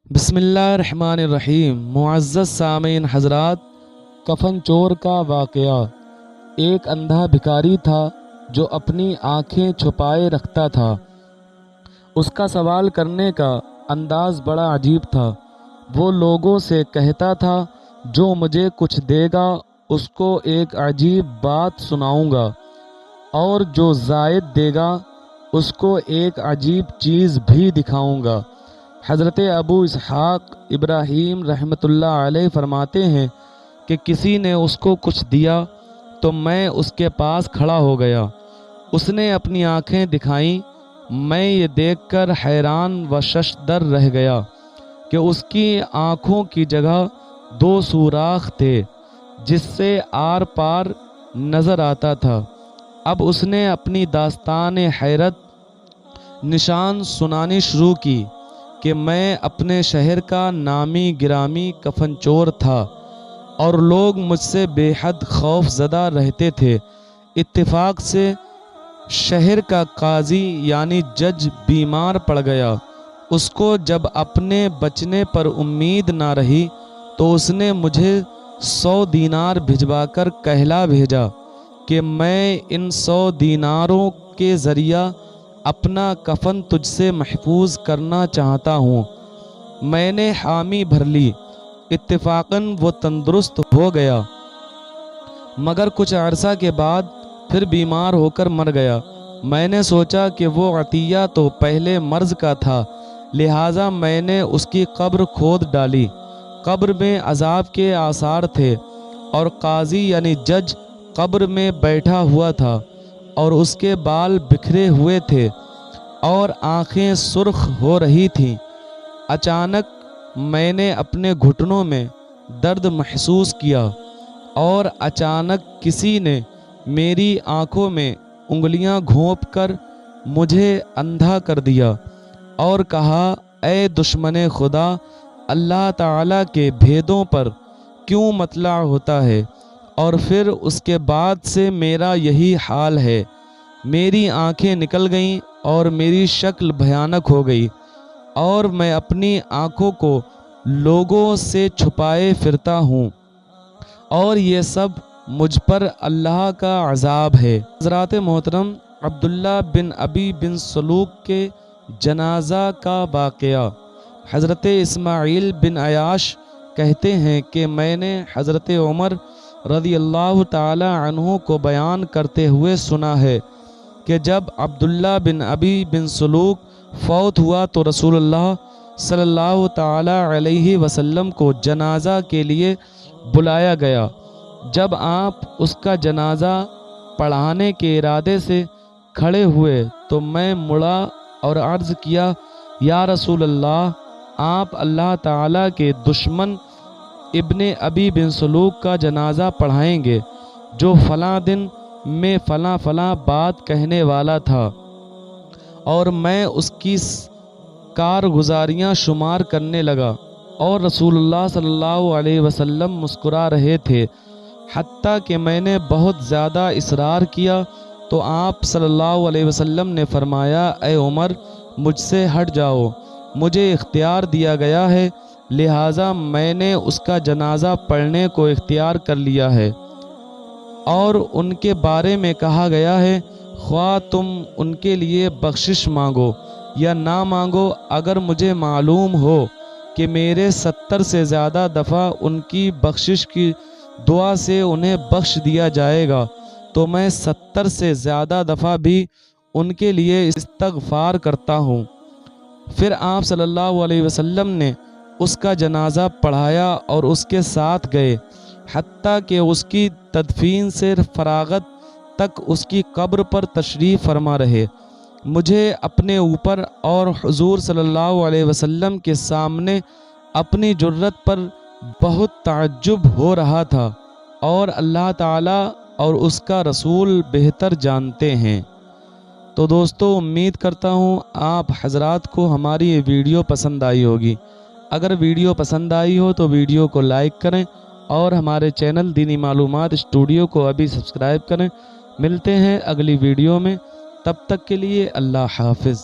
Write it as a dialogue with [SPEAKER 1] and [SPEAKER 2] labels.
[SPEAKER 1] बिस्मिल्लाहिर्रहमानिर्रहीम। मुअज़्ज़ज़ सामीन हज़रात, कफन चोर का वाक़या। एक अंधा भिखारी था जो अपनी आँखें छुपाए रखता था। उसका सवाल करने का अंदाज़ बड़ा अजीब था। वो लोगों से कहता था, जो मुझे कुछ देगा उसको एक अजीब बात सुनाऊंगा, और जो ज़ायद देगा उसको एक अजीब चीज़ भी दिखाऊंगा। हज़रत अबू इसहाक़ इब्राहीम रहमतुल्लाह अलैह फरमाते हैं कि किसी ने उसको कुछ दिया तो मैं उसके पास खड़ा हो गया। उसने अपनी आँखें दिखाईं। मैं ये देखकर हैरान व शशदर रह गया कि उसकी आँखों की जगह दो सुराख थे जिससे आर पार नज़र आता था। अब उसने अपनी दास्तान हैरत निशान सुनानी शुरू की कि मैं अपने शहर का नामी गिरामी कफन चोर था और लोग मुझसे बेहद खौफ ज़दा रहते थे। इत्तेफाक से शहर का काजी यानी जज बीमार पड़ गया। उसको जब अपने बचने पर उम्मीद ना रही तो उसने मुझे 100 दीनार भिजवाकर कहला भेजा कि मैं इन 100 दीनारों के ज़रिया अपना कफन तुझसे महफूज करना चाहता हूँ। मैंने हामी भर ली। इत्तेफाकन वो तंदुरुस्त हो गया, मगर कुछ अरसा के बाद फिर बीमार होकर मर गया। मैंने सोचा कि वो अतिया तो पहले मर्ज का था, लिहाजा मैंने उसकी कब्र खोद डाली। कब्र में अजाब के आसार थे और काजी यानी जज कब्र में बैठा हुआ था और उसके बाल बिखरे हुए थे और आँखें सुर्ख हो रही थीं। अचानक मैंने अपने घुटनों में दर्द महसूस किया और अचानक किसी ने मेरी आँखों में उंगलियां घोंपकर मुझे अंधा कर दिया और कहा, ऐ दुश्मने खुदा, अल्लाह ताला के भेदों पर क्यों मतला होता है? और फिर उसके बाद से मेरा यही हाल है। मेरी आँखें निकल गईं और मेरी शक्ल भयानक हो गई और मैं अपनी आँखों को लोगों से छुपाए फिरता हूँ, और ये सब मुझ पर अल्लाह का अज़ाब है। हज़रात मोहतरम, अब्दुल्ला बिन अबी बिन सलूक के जनाजा का वाक़या। हज़रत इस्माइल बिन अयाश कहते हैं कि मैंने हज़रत उमर रज़ी अल्लाह ताला अन्हु को बयान करते हुए सुना है कि जब अब्दुल्ला बिन अबी बिन सलूक फौत हुआ तो रसूलुल्लाह सल्लल्लाहु ताला अलैहि वसल्लम को जनाजा के लिए बुलाया गया। जब आप उसका जनाजा पढ़ाने के इरादे से खड़े हुए तो मैं मुड़ा और अर्ज़ किया, या रसूलल्लाह, आप अल्लाह ताला के दुश्मन इब्ने अबी बिन सलूक का जनाजा पढ़ाएंगे जो फ़लाँ दिन में फ़लाँ फ़लाँ बात कहने वाला था। और मैं उसकी कारगुजारियाँ शुमार करने लगा और रसूलुल्लाह सल्लल्लाहु अलैहि वसल्लम मुस्कुरा रहे थे। हत्ता कि मैंने बहुत ज़्यादा इसरार किया तो आप सल्लल्लाहु अलैहि वसल्लम ने फरमाया, ए उमर, मुझसे हट जाओ, मुझे इख्तियार दिया गया है, लिहाजा मैंने उसका जनाजा पढ़ने को इख्तियार कर लिया है। और उनके बारे में कहा गया है, ख्वाह तुम उनके लिए बख्शिश मांगो या ना मांगो, अगर मुझे मालूम हो कि मेरे 70 से ज़्यादा दफ़ा उनकी बख्शिश की दुआ से उन्हें बख्श दिया जाएगा तो मैं 70 से ज़्यादा दफ़ा भी उनके लिए इस्तग़फ़ार करता हूँ। फिर आप सल्लल्लाहु अलैहि वसल्लम ने उसका जनाजा पढ़ाया और उसके साथ गए, हत्ता कि उसकी तदफीन से फरागत तक उसकी कब्र पर तशरीफ़ फरमा रहे। मुझे अपने ऊपर और हुज़ूर सल्लल्लाहु अलैहि वसल्लम के सामने अपनी जुर्रत पर बहुत ताज्जुब हो रहा था, और अल्लाह ताला और उसका रसूल बेहतर जानते हैं। तो दोस्तों, उम्मीद करता हूँ आप हज़रात को हमारी ये वीडियो पसंद आई होगी। अगर वीडियो पसंद आई हो तो वीडियो को लाइक करें और हमारे चैनल दीनी मालूमात स्टूडियो को अभी सब्सक्राइब करें। मिलते हैं अगली वीडियो में, तब तक के लिए अल्लाह हाफ़िज़।